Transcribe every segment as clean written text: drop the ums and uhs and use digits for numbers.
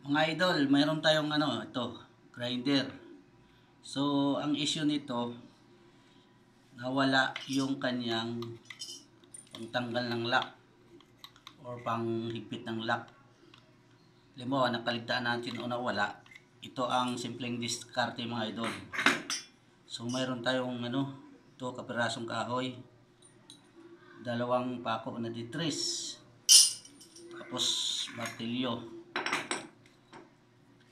Mga idol, mayroon tayong ito, grinder. So, ang issue nito, nawala yung kanyang pangtanggal ng lock or panghigpit ng lock. Halimbawa, nakaligtaan natin o nawala. Ito ang simpleng diskarte mga idol. So, mayroon tayong ito, kapirasong kahoy. Dalawang pako na ditris. Tapos, martilyo.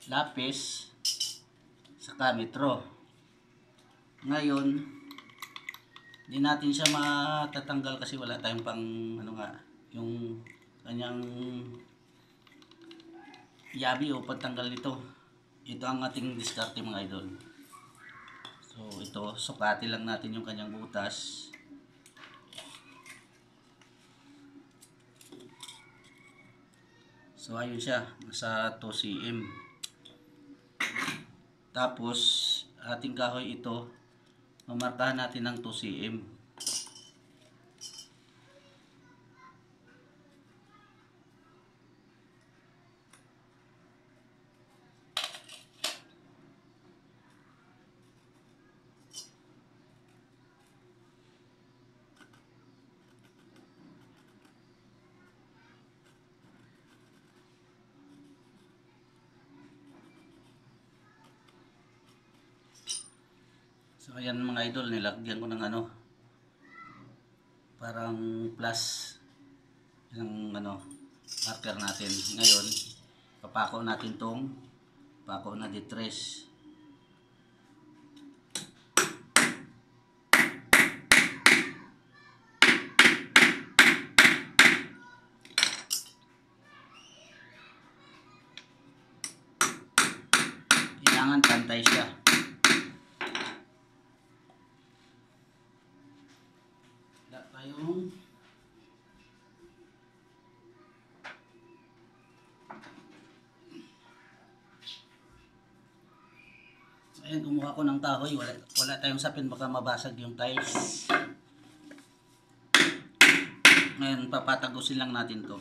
Lapis. Saka metro. Ngayon, hindi natin siya matatanggal kasi wala tayong pang yung kanyang yabi o pagtanggal nito. Ito ang ating diskarte mga idol. So ito, sukati lang natin yung kanyang butas. So ayun siya, nasa 2 cm. Tapos ating kahoy ito, mamarkahan natin ng 2 cm. So ayan mga idol, nilagyan ko ng parang plus yung marker natin. Ngayon, papako natin tong pako na ditres. Kailangan pantay siya. Wala tayong ayan, kumuha ko ng kahoy. Wala tayong sapin, baka mabasag yung tiles. Ngayon, papatagusin lang natin to.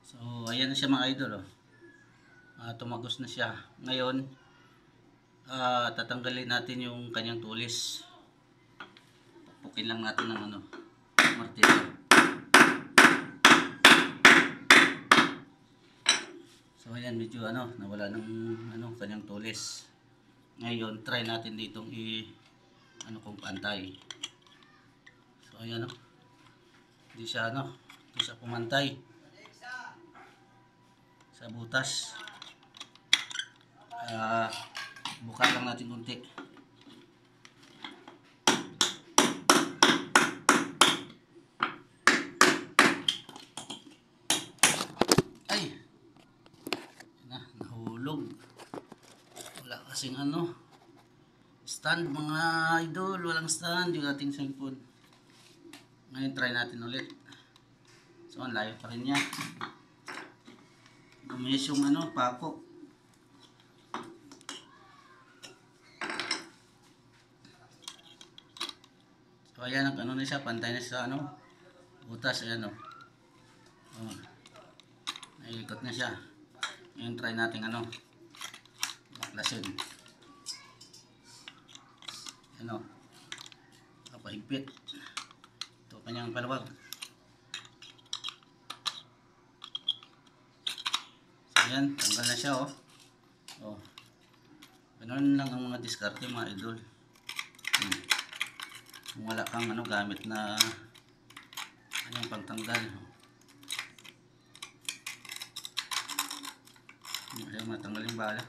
So, ayan na siya mga idol. Tumagos na siya. Ngayon, tatanggalin natin yung kanyang tulis. Pukin lang natin ng martilyo. So, ayan, medyo nawala ng kanyang tulis. Ngayon, try natin ditong kung pantay. So, ayan hindi siya pumantay sa butas. Buka lang natin konti. Ay, nahulog. Wala kasing stand mga idol, walang stand yung ating cellphone. Ngayon try natin ulit. So ang layo pa rin niya. Gumis yung pako. So ayan, na siya, pantay na siya butas. Ayan naiikot na siya. Ngayon try natin baklasin. Kapahigpit. Ito kanyang palawag. So ayan, tanggal na siya ganun lang ang mga diskarte mga idol. Kung wala kang gamit na pagtanggal. Ayan, matanggal yung bala.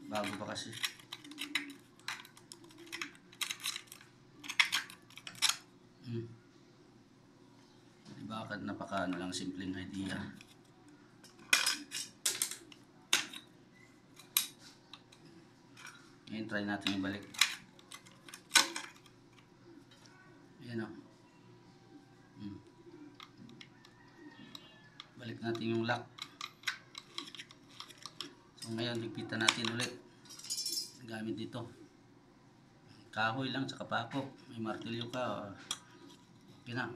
Bago pa kasi. Bakit napaka ano lang, simpleng idea. Ngayon try natin ibalik. Ayan o. Balik natin yung lock. So ngayon higpitan natin ulit gamit dito. Kahoy lang sa pako. May martilyo ka, okay na.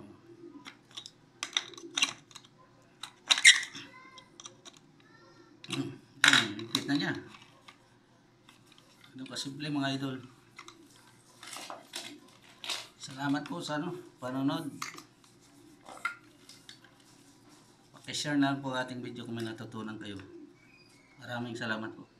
Higpit na niya. Ano kasimple mga idol. Salamat po sa panonood. Pakishare na lang po ating video kung may natutunan kayo. Maraming salamat po.